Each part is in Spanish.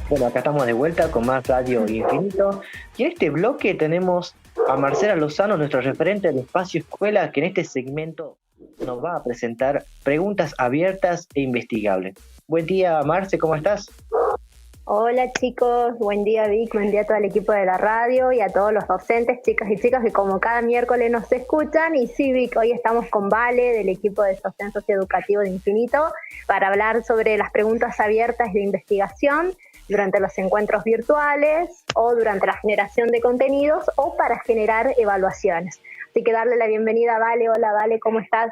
Bueno, acá estamos de vuelta con más Radio Infinito. Y en este bloque tenemos a Marcela Lozano, nuestro referente del Espacio Escuela, que en este segmento nos va a presentar preguntas abiertas e investigables. Buen día, Marce, ¿cómo estás? Hola chicos, buen día Vic, buen día a todo el equipo de la radio y a todos los docentes, chicas y chicas que como cada miércoles nos escuchan. Y sí Vic, hoy estamos con Vale del equipo de sostén socioeducativo de Infinito para hablar sobre las preguntas abiertas de investigación durante los encuentros virtuales o durante la generación de contenidos o para generar evaluaciones. Así que darle la bienvenida a Vale. Hola Vale, ¿cómo estás?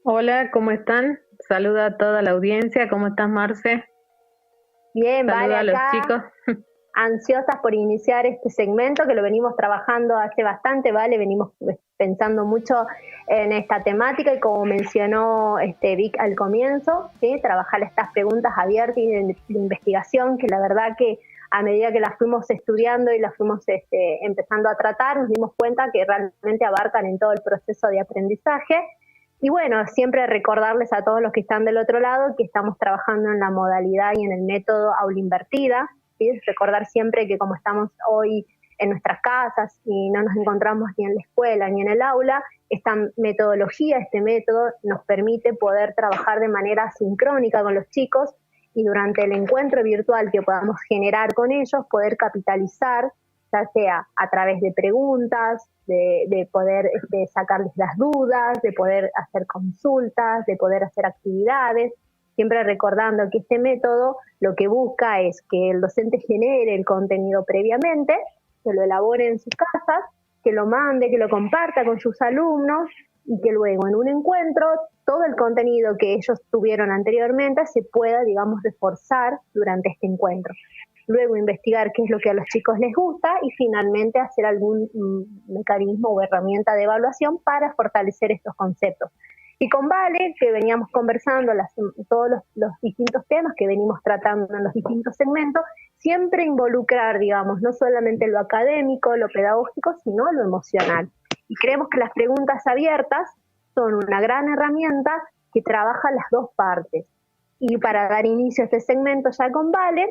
Hola, ¿cómo están? Saluda a toda la audiencia, ¿cómo estás, Marce? Bien, Vale, Saluda a los acá chicos. ansiosas por iniciar este segmento que lo venimos trabajando hace bastante, ¿vale? Venimos pensando mucho en esta temática y como mencionó Vic al comienzo, ¿sí? Trabajar estas preguntas abiertas y de investigación que la verdad que a medida que las fuimos estudiando y las fuimos empezando a tratar, nos dimos cuenta que realmente abarcan en todo el proceso de aprendizaje. Y bueno, siempre recordarles a todos los que están del otro lado que estamos trabajando en la modalidad y en el método aula invertida, ¿sí? Recordar siempre que como estamos hoy en nuestras casas y no nos encontramos ni en la escuela ni en el aula, esta metodología, este método nos permite poder trabajar de manera sincrónica con los chicos y durante el encuentro virtual que podamos generar con ellos, poder capitalizar, ya sea a través de preguntas, de poder sacarles las dudas, de poder hacer consultas, de poder hacer actividades, siempre recordando que este método lo que busca es que el docente genere el contenido previamente, que lo elabore en sus casas, que lo mande, que lo comparta con sus alumnos y que luego en un encuentro todo el contenido que ellos tuvieron anteriormente se pueda, digamos, reforzar durante este encuentro. Luego investigar qué es lo que a los chicos les gusta y finalmente hacer algún mecanismo o herramienta de evaluación para fortalecer estos conceptos. Y con Vale, que veníamos conversando todos los distintos temas que venimos tratando en los distintos segmentos, siempre involucrar, digamos, no solamente lo académico, lo pedagógico, sino lo emocional. Y creemos que las preguntas abiertas son una gran herramienta que trabaja las dos partes. Y para dar inicio a este segmento ya con Vale,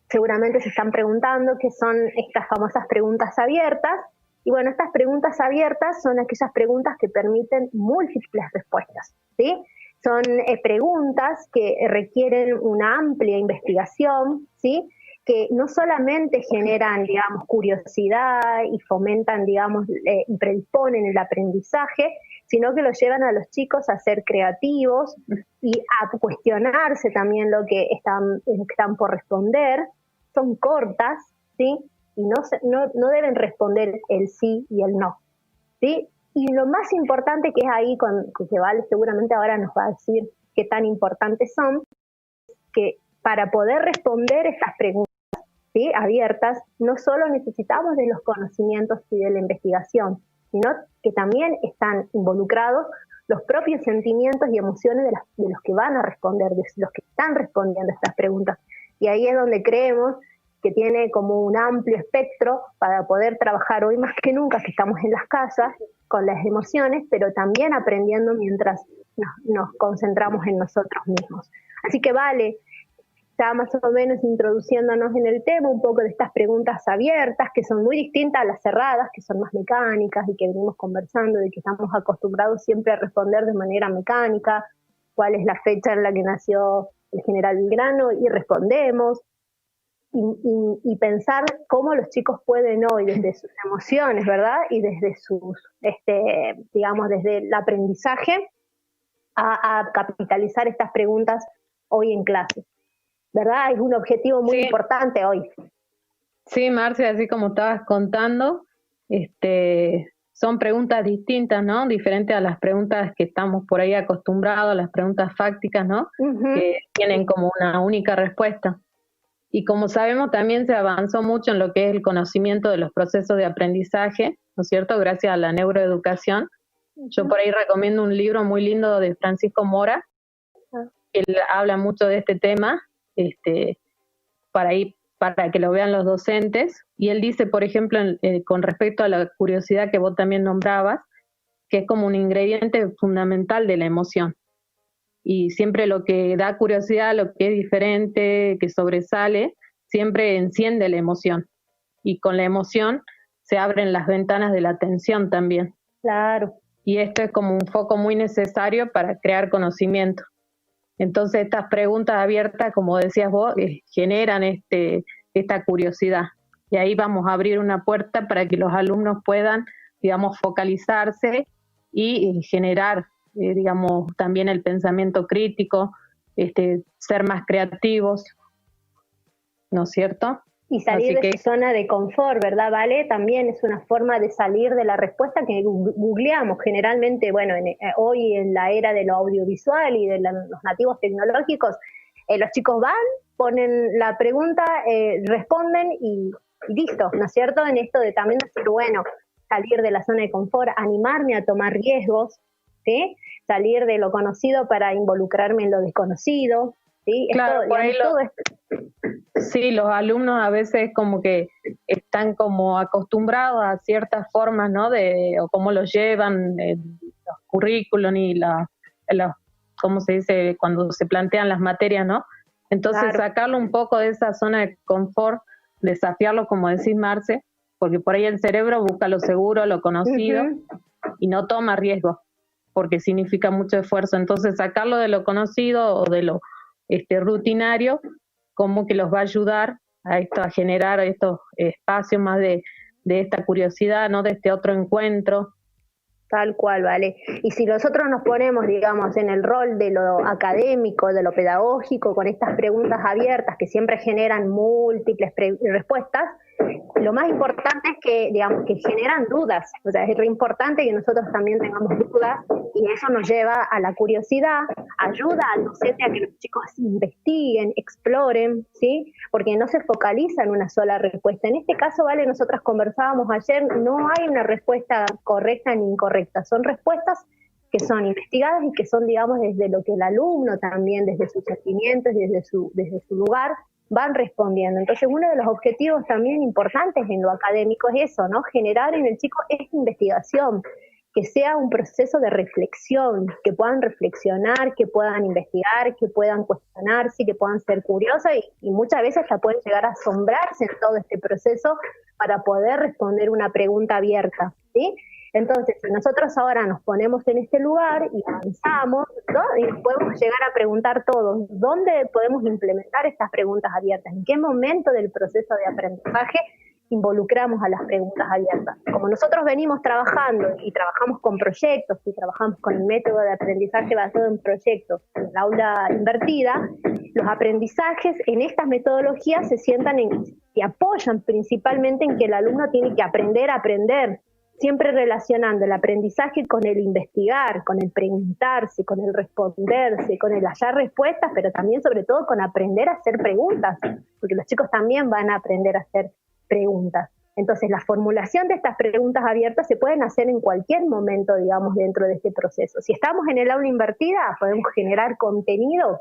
seguramente se están preguntando qué son estas famosas preguntas abiertas. Y bueno, estas preguntas abiertas son aquellas preguntas que permiten múltiples respuestas, ¿sí? Son preguntas que requieren una amplia investigación, ¿sí? Que no solamente generan, digamos, curiosidad y fomentan, digamos, y predisponen el aprendizaje, sino que los llevan a los chicos a ser creativos y a cuestionarse también lo que están por responder. Son cortas, ¿sí? Y no deben responder el sí y el no, ¿sí? Y lo más importante que es ahí, que Vale seguramente ahora nos va a decir qué tan importantes son, que para poder responder estas preguntas, ¿sí? Abiertas, no solo necesitamos de los conocimientos y de la investigación, sino que también están involucrados los propios sentimientos y emociones de los que van a responder, de los que están respondiendo a estas preguntas. Y ahí es donde creemos que tiene como un amplio espectro para poder trabajar hoy más que nunca, que estamos en las casas, con las emociones, pero también aprendiendo mientras nos concentramos en nosotros mismos. Así que Vale, ya más o menos introduciéndonos en el tema, un poco de estas preguntas abiertas, que son muy distintas a las cerradas, que son más mecánicas y que venimos conversando, de que estamos acostumbrados siempre a responder de manera mecánica, cuál es la fecha en la que nació el general Belgrano, y respondemos, y pensar cómo los chicos pueden hoy, desde sus emociones, ¿verdad? Y desde sus, digamos, desde el aprendizaje, a capitalizar estas preguntas hoy en clase. ¿Verdad? Es un objetivo muy importante hoy. Sí, Marcia, así como estabas contando, son preguntas distintas, ¿no? Diferentes a las preguntas que estamos por ahí acostumbrados, las preguntas fácticas, ¿no? Que tienen como una única respuesta. Y como sabemos, también se avanzó mucho en lo que es el conocimiento de los procesos de aprendizaje, ¿no es cierto? Gracias a la neuroeducación. Yo por ahí recomiendo un libro muy lindo de Francisco Mora, que él habla mucho de este tema, para que lo vean los docentes. Y él dice, por ejemplo, con respecto a la curiosidad que vos también nombrabas, que es como un ingrediente fundamental de la emoción. y siempre lo que da curiosidad, lo que es diferente, que sobresale, siempre enciende la emoción. Y con la emoción se abren las ventanas de la atención también. Claro. Y esto es como un foco muy necesario para crear conocimiento. Entonces estas preguntas abiertas, como decías vos, generan esta curiosidad. Y ahí vamos a abrir una puerta para que los alumnos puedan, digamos, focalizarse y generar, digamos, también el pensamiento crítico, ser más creativos, ¿no es cierto? Y salir de su zona de confort, ¿verdad, Vale? También es una forma de salir de la respuesta que googleamos. Generalmente, bueno, hoy en la era de lo audiovisual y de los nativos tecnológicos, los chicos van, ponen la pregunta, responden y listo, ¿no es cierto? En esto de también decir, bueno, salir de la zona de confort, animarme a tomar riesgos, ¿sí? Salir de lo conocido para involucrarme en lo desconocido, ¿sí? Claro, esto, por ahí todo esto. Sí, los alumnos a veces como que están como acostumbrados a ciertas formas, ¿no? O cómo los llevan, los currículum y ¿cómo se dice? Cuando se plantean las materias, ¿no? Entonces sacarlo un poco de esa zona de confort, desafiarlo, como decís, Marce, porque por ahí el cerebro busca lo seguro, lo conocido, y no toma riesgos, porque significa mucho esfuerzo. Entonces sacarlo de lo conocido o de lo rutinario, como que los va a ayudar a generar estos espacios más de esta curiosidad, ¿no? De este otro encuentro. Tal cual, Vale. Y si nosotros nos ponemos, digamos, en el rol de lo académico, de lo pedagógico, con estas preguntas abiertas que siempre generan múltiples respuestas, lo más importante es que, digamos, que generan dudas. O sea, es re importante que nosotros también tengamos dudas y eso nos lleva a la curiosidad, ayuda al docente a que los chicos investiguen, exploren, ¿sí? Porque no se focaliza en una sola respuesta. En este caso, Vale, nosotras conversábamos ayer, no hay una respuesta correcta ni incorrecta, son respuestas que son investigadas y que son, digamos, desde lo que el alumno también, desde sus sentimientos, desde su lugar, van respondiendo. Entonces, uno de los objetivos también importantes en lo académico es eso, ¿no? Generar en el chico esta investigación, que sea un proceso de reflexión, que puedan reflexionar, que puedan investigar, que puedan cuestionarse, que puedan ser curiosos y muchas veces hasta pueden llegar a asombrarse en todo este proceso para poder responder una pregunta abierta, ¿sí? Entonces, si nosotros ahora nos ponemos en este lugar y avanzamos, ¿no? Y nos podemos llegar a preguntar todos, ¿dónde podemos implementar estas preguntas abiertas? ¿En qué momento del proceso de aprendizaje involucramos a las preguntas abiertas? Como nosotros venimos trabajando y trabajamos con proyectos y trabajamos con el método de aprendizaje basado en proyectos en el aula invertida, los aprendizajes en estas metodologías se sientan y apoyan principalmente en que el alumno tiene que aprender a aprender, siempre relacionando el aprendizaje con el investigar, con el preguntarse, con el responderse, con el hallar respuestas, pero también sobre todo con aprender a hacer preguntas, porque los chicos también van a aprender a hacer preguntas. Entonces, la formulación de estas preguntas abiertas se pueden hacer en cualquier momento, digamos, dentro de este proceso. Si estamos en el aula invertida, podemos generar contenido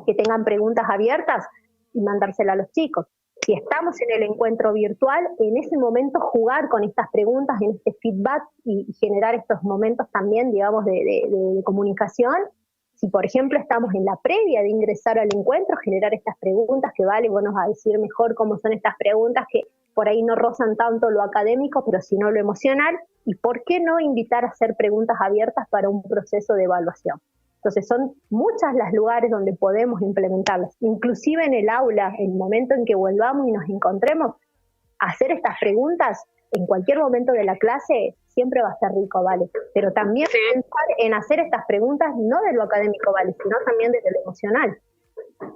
que tengan preguntas abiertas y mandársela a los chicos. Si estamos en el encuentro virtual, en ese momento jugar con estas preguntas, en este feedback y generar estos momentos también, digamos, de comunicación. Si, por ejemplo, estamos en la previa de ingresar al encuentro, generar estas preguntas que Vale, vos nos vas a decir mejor cómo son estas preguntas que por ahí no rozan tanto lo académico, pero sino lo emocional. ¿Y por qué no invitar a hacer preguntas abiertas para un proceso de evaluación? Entonces son muchas las lugares donde podemos implementarlas, inclusive en el aula, en el momento en que volvamos y nos encontremos, hacer estas preguntas en cualquier momento de la clase siempre va a ser rico, Vale, pero también pensar en hacer estas preguntas no de lo académico, Vale, sino también desde lo emocional.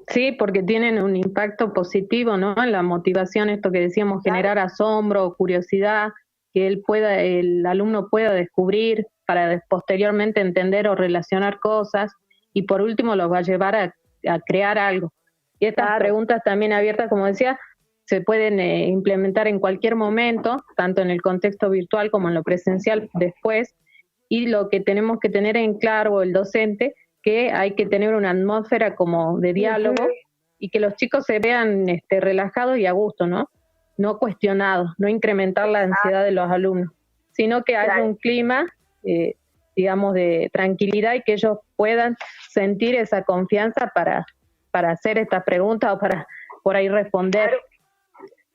Sí, porque tienen un impacto positivo, ¿no? En la motivación, esto que decíamos, generar asombro, curiosidad, que el alumno pueda descubrir para posteriormente entender o relacionar cosas, y por último los va a llevar a crear algo. Y estas preguntas también abiertas, como decía, se pueden implementar en cualquier momento, tanto en el contexto virtual como en lo presencial después, y lo que tenemos que tener en claro el docente, que hay que tener una atmósfera como de diálogo y que los chicos se vean relajados y a gusto, ¿no? No cuestionados, no incrementar la ansiedad de los alumnos, sino que haya un clima digamos, de tranquilidad y que ellos puedan sentir esa confianza para hacer estas preguntas o para por ahí responder.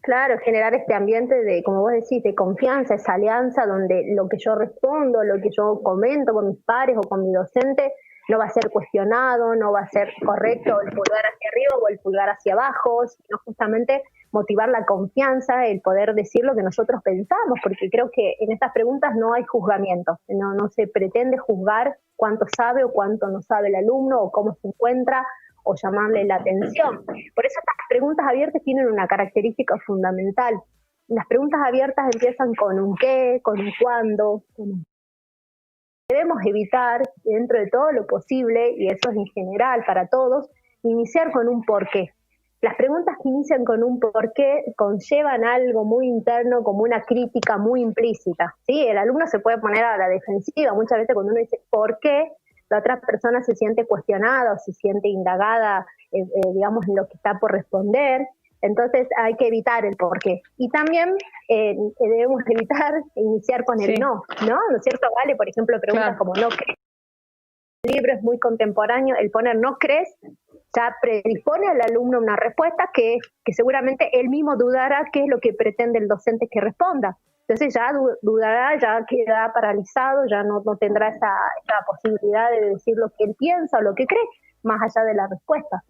Claro, generar este ambiente de, como vos decís, de confianza, esa alianza donde lo que yo respondo, lo que yo comento con mis pares o con mi docente no va a ser cuestionado, no va a ser correcto el pulgar hacia arriba o el pulgar hacia abajo, sino justamente motivar la confianza, el poder decir lo que nosotros pensamos, porque creo que en estas preguntas no hay juzgamiento, no se pretende juzgar cuánto sabe o cuánto no sabe el alumno o cómo se encuentra o llamarle la atención. Por eso estas preguntas abiertas tienen una característica fundamental. Las preguntas abiertas empiezan con un qué, con un cuándo, con un... Debemos evitar, dentro de todo lo posible, y eso es en general para todos, iniciar con un por qué. Las preguntas que inician con un por qué conllevan algo muy interno, como una crítica muy implícita, ¿sí? El alumno se puede poner a la defensiva. Muchas veces cuando uno dice ¿por qué?, la otra persona se siente cuestionada o se siente indagada, digamos, en lo que está por responder. Entonces hay que evitar el por qué. Y también debemos evitar iniciar con el no, ¿no? ¿No es cierto? Vale, por ejemplo, preguntas como ¿no crees? El libro es muy contemporáneo, el poner ¿no crees? Ya predispone al alumno una respuesta que seguramente él mismo dudará qué es lo que pretende el docente que responda. Entonces ya dudará, ya queda paralizado, ya no tendrá esa posibilidad de decir lo que él piensa o lo que cree, más allá de la respuesta.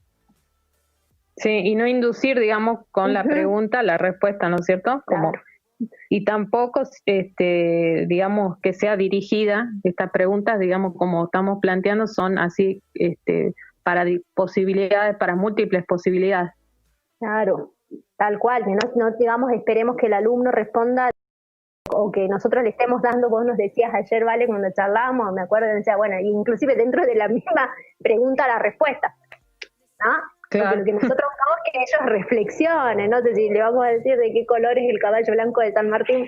Sí, y no inducir, digamos, con la pregunta la respuesta, ¿no es cierto? Como, claro. Y tampoco, digamos, que sea dirigida, estas preguntas, digamos, como estamos planteando, son así para posibilidades, para múltiples posibilidades. Claro, tal cual, que no digamos, esperemos que el alumno responda o que nosotros le estemos dando, vos nos decías ayer, Vale, cuando charlábamos, me acuerdo, decía, bueno, inclusive dentro de la misma pregunta la respuesta, ¿no? Claro. Porque lo que nosotros buscamos es que ellos reflexionen, no sé si le vamos a decir de qué color es el caballo blanco de San Martín,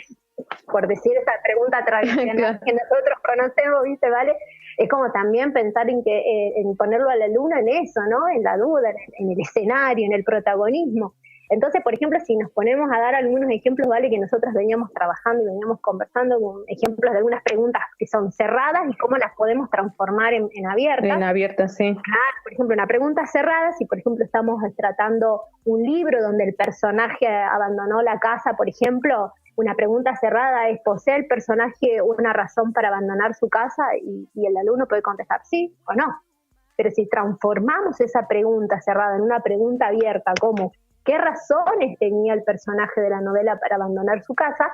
por decir esa pregunta tradicional claro. que nosotros conocemos, ¿viste, Vale? Es como también pensar en ponerlo al alumno en eso, ¿no? En la duda, en el escenario, en el protagonismo. Entonces, por ejemplo, si nos ponemos a dar algunos ejemplos, Vale, que nosotros veníamos trabajando y veníamos conversando con ejemplos de algunas preguntas que son cerradas y cómo las podemos transformar en abiertas. En abiertas, sí. Claro, por ejemplo, una pregunta cerrada, si por ejemplo estamos tratando un libro donde el personaje abandonó la casa, por ejemplo, una pregunta cerrada es, ¿posee el personaje una razón para abandonar su casa? Y el alumno puede contestar sí o no. Pero si transformamos esa pregunta cerrada en una pregunta abierta, como ¿qué razones tenía el personaje de la novela para abandonar su casa?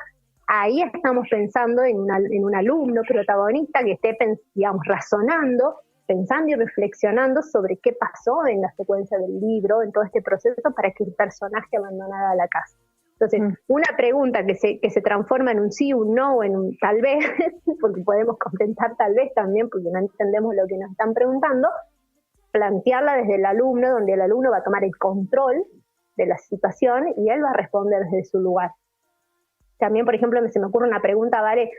Ahí estamos pensando en un alumno protagonista que esté, digamos, razonando, pensando y reflexionando sobre qué pasó en la secuencia del libro, en todo este proceso para que el personaje abandonara la casa. Entonces, una pregunta que se transforma en un sí, un no, o en un tal vez, porque podemos contestar tal vez también, porque no entendemos lo que nos están preguntando, plantearla desde el alumno, donde el alumno va a tomar el control de la situación y él va a responder desde su lugar. También, por ejemplo, se me ocurre una pregunta, Vale,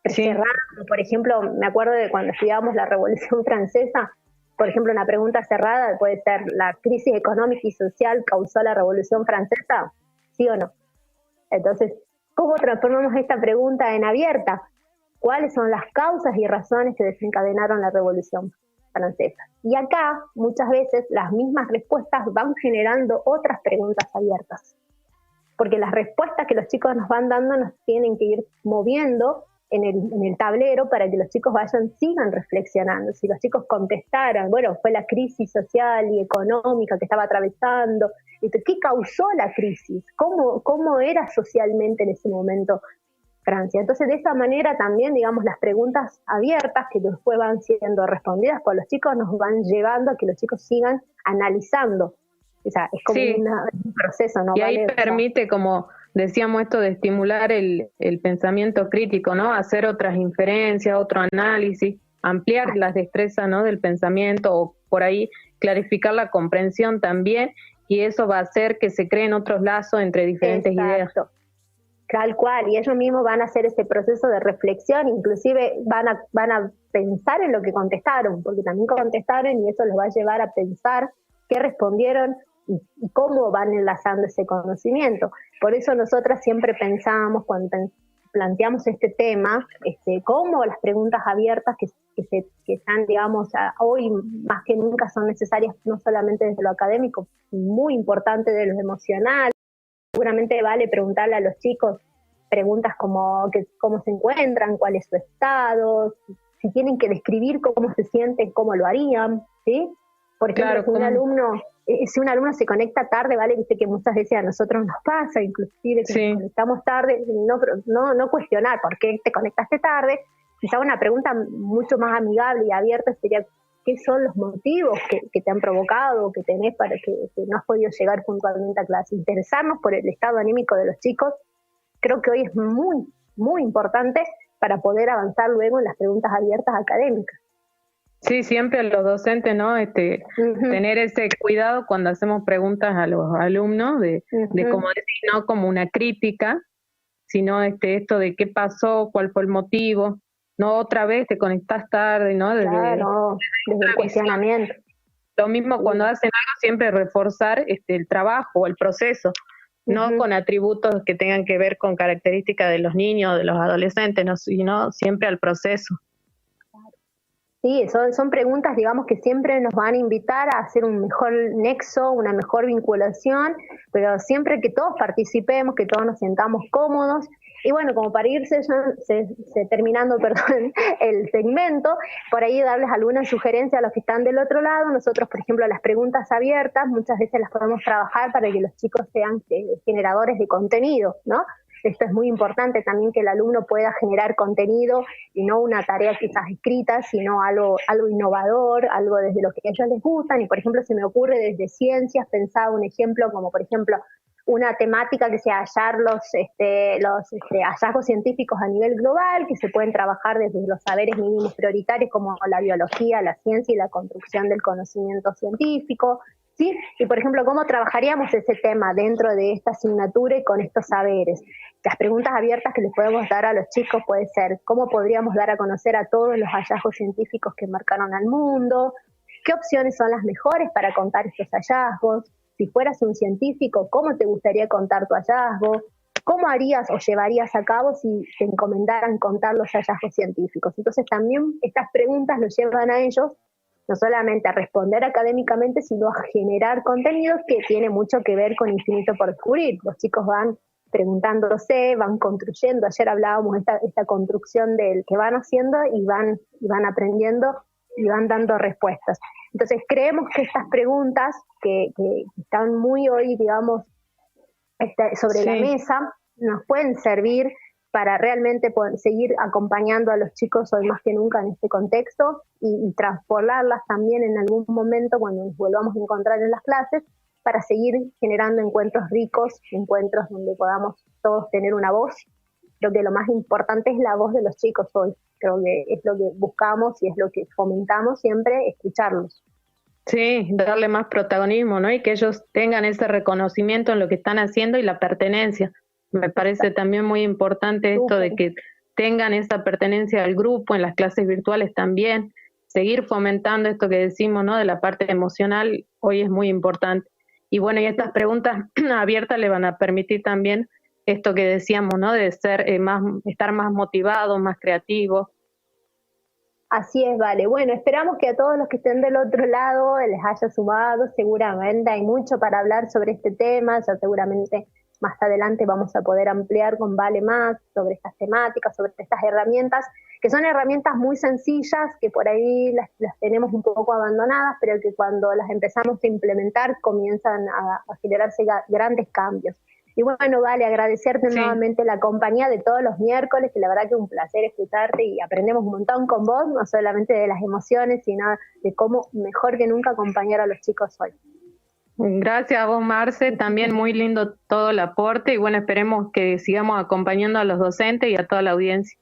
cerrada, por ejemplo, me acuerdo de cuando estudiábamos la Revolución Francesa, por ejemplo, una pregunta cerrada puede ser, ¿la crisis económica y social causó la Revolución Francesa? ¿Sí o no? Entonces, ¿cómo transformamos esta pregunta en abierta? ¿Cuáles son las causas y razones que desencadenaron la Revolución Francesa? Y acá, muchas veces, las mismas respuestas van generando otras preguntas abiertas. Porque las respuestas que los chicos nos van dando nos tienen que ir moviendo en el tablero para que los chicos sigan reflexionando. Si los chicos contestaran, bueno, fue la crisis social y económica que estaba atravesando, ¿qué causó la crisis? ¿Cómo era socialmente en ese momento Francia? Entonces, de esa manera también, digamos, las preguntas abiertas que después van siendo respondidas por los chicos nos van llevando a que los chicos sigan analizando. O sea, es como un proceso, ¿no? Y ahí permite, como decíamos, esto de estimular el pensamiento crítico, ¿no? Hacer otras inferencias, otro análisis, ampliar las destrezas, ¿no? Del pensamiento, o por ahí clarificar la comprensión también, y eso va a hacer que se creen otros lazos entre diferentes ideas. Tal cual, y ellos mismos van a hacer ese proceso de reflexión, inclusive van a pensar en lo que contestaron, porque también contestaron y eso los va a llevar a pensar qué respondieron y cómo van enlazando ese conocimiento. Por eso nosotras siempre pensábamos, cuando planteamos este tema, cómo las preguntas abiertas que están, digamos, hoy más que nunca son necesarias, no solamente desde lo académico, muy importante de lo emocional. Seguramente vale preguntarle a los chicos preguntas como cómo se encuentran, cuál es su estado, si tienen que describir cómo se sienten, cómo lo harían, ¿sí? Por ejemplo, claro, si un alumno se conecta tarde, vale, viste que muchas veces a nosotros nos pasa, inclusive que nos conectamos tarde, no cuestionar por qué te conectaste tarde. Quizá una pregunta mucho más amigable y abierta sería: ¿qué son los motivos que te han provocado, que tenés para que no has podido llegar puntualmente a clase? Interesarnos por el estado anímico de los chicos, creo que hoy es muy, muy importante para poder avanzar luego en las preguntas abiertas académicas. Sí, siempre los docentes, ¿no? Tener ese cuidado cuando hacemos preguntas a los alumnos de como decir, no como una crítica, sino esto de qué pasó, cuál fue el motivo. No, otra vez te conectás tarde, ¿no? Desde el cuestionamiento. Lo mismo cuando hacen algo, siempre reforzar el trabajo o el proceso, no con atributos que tengan que ver con características de los niños, de los adolescentes, ¿no? Sino siempre al proceso. Sí, son preguntas, digamos, que siempre nos van a invitar a hacer un mejor nexo, una mejor vinculación, pero siempre que todos participemos, que todos nos sentamos cómodos. Y bueno, como para irse terminando el segmento, por ahí darles alguna sugerencia a los que están del otro lado. Nosotros, por ejemplo, las preguntas abiertas, muchas veces las podemos trabajar para que los chicos sean generadores de contenido, ¿no? Esto es muy importante también, que el alumno pueda generar contenido y no una tarea quizás escrita, sino algo innovador, algo desde lo que a ellos les gustan. Y por ejemplo, se me ocurre desde ciencias, pensaba un ejemplo como por ejemplo una temática que sea hallar los hallazgos científicos a nivel global, que se pueden trabajar desde los saberes mínimos prioritarios como la biología, la ciencia y la construcción del conocimiento científico, ¿sí? Y por ejemplo, ¿cómo trabajaríamos ese tema dentro de esta asignatura y con estos saberes? Las preguntas abiertas que les podemos dar a los chicos puede ser: ¿cómo podríamos dar a conocer a todos los hallazgos científicos que marcaron al mundo? ¿Qué opciones son las mejores para contar estos hallazgos? Si fueras un científico, ¿cómo te gustaría contar tu hallazgo? ¿Cómo harías o llevarías a cabo si te encomendaran contar los hallazgos científicos? Entonces también estas preguntas los llevan a ellos no solamente a responder académicamente, sino a generar contenidos que tiene mucho que ver con infinito por descubrir. Los chicos van preguntándose, van construyendo. Ayer hablábamos de esta construcción del que van haciendo y van aprendiendo y van dando respuestas. Entonces creemos que estas preguntas que están muy hoy, digamos, sobre la mesa, nos pueden servir para realmente poder seguir acompañando a los chicos hoy más que nunca en este contexto y transpolarlas también en algún momento cuando nos volvamos a encontrar en las clases, para seguir generando encuentros ricos, encuentros donde podamos todos tener una voz. Creo que lo más importante es la voz de los chicos hoy. Creo que es lo que buscamos y es lo que fomentamos siempre, escucharlos. Sí, darle más protagonismo, ¿no? Y que ellos tengan ese reconocimiento en lo que están haciendo y la pertenencia. Me parece también muy importante esto de que tengan esa pertenencia al grupo, en las clases virtuales también. Seguir fomentando esto que decimos, ¿no? De la parte emocional, hoy es muy importante. Y bueno, y estas preguntas abiertas le van a permitir también esto que decíamos, ¿no? De ser estar más motivados, más creativos. Así es, vale. Bueno, esperamos que a todos los que estén del otro lado les haya sumado. Seguramente hay mucho para hablar sobre este tema. Ya seguramente más adelante vamos a poder ampliar con Vale más sobre estas temáticas, sobre estas herramientas, que son herramientas muy sencillas, que por ahí las tenemos un poco abandonadas, pero que cuando las empezamos a implementar comienzan a generarse grandes cambios. Y bueno, Vale, agradecerte nuevamente la compañía de todos los miércoles, que la verdad que es un placer escucharte y aprendemos un montón con vos, no solamente de las emociones, sino de cómo mejor que nunca acompañar a los chicos hoy. Gracias a vos, Marce, también muy lindo todo el aporte y bueno, esperemos que sigamos acompañando a los docentes y a toda la audiencia.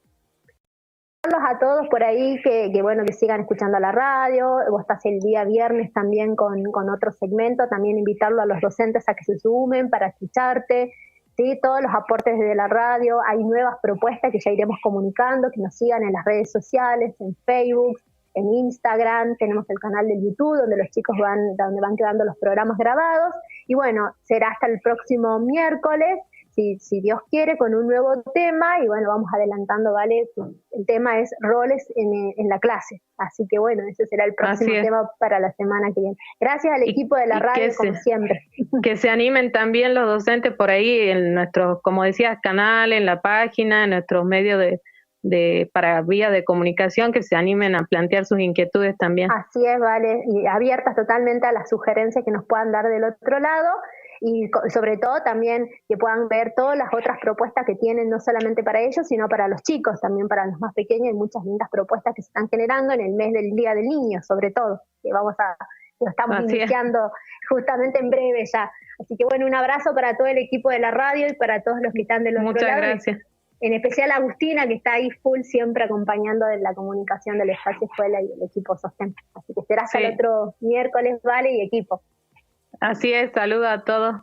A todos por ahí que bueno, que sigan escuchando la radio. Vos estás el día viernes también con otro segmento, también invitarlo a los docentes a que se sumen para escucharte, ¿sí? Todos los aportes desde la radio, hay nuevas propuestas que ya iremos comunicando, que nos sigan en las redes sociales, en Facebook, en Instagram, tenemos el canal de YouTube donde los chicos donde van quedando los programas grabados. Y bueno, será hasta el próximo miércoles. si Dios quiere, con un nuevo tema, y bueno, vamos adelantando, ¿vale? El tema es roles en la clase, así que bueno, ese será el próximo tema para la semana que viene. Gracias al equipo de la radio, como siempre. Que se animen también los docentes por ahí en nuestros, como decías, canales, en la página, en nuestros medios para vía de comunicación, que se animen a plantear sus inquietudes también. Así es, vale, y abiertas totalmente a las sugerencias que nos puedan dar del otro lado, y sobre todo también que puedan ver todas las otras propuestas que tienen, no solamente para ellos, sino para los chicos, también para los más pequeños. Hay muchas lindas propuestas que se están generando en el mes del Día del Niño, sobre todo, que lo estamos iniciando justamente en breve ya. Así que bueno, un abrazo para todo el equipo de la radio y para todos los que están del otro lado. Muchas gracias. En especial a Agustina, que está ahí full siempre acompañando de la comunicación del Espacio Escuela y del equipo Sostén. Así que será hasta el otro miércoles, vale, y equipo. Así es, saludos a todos.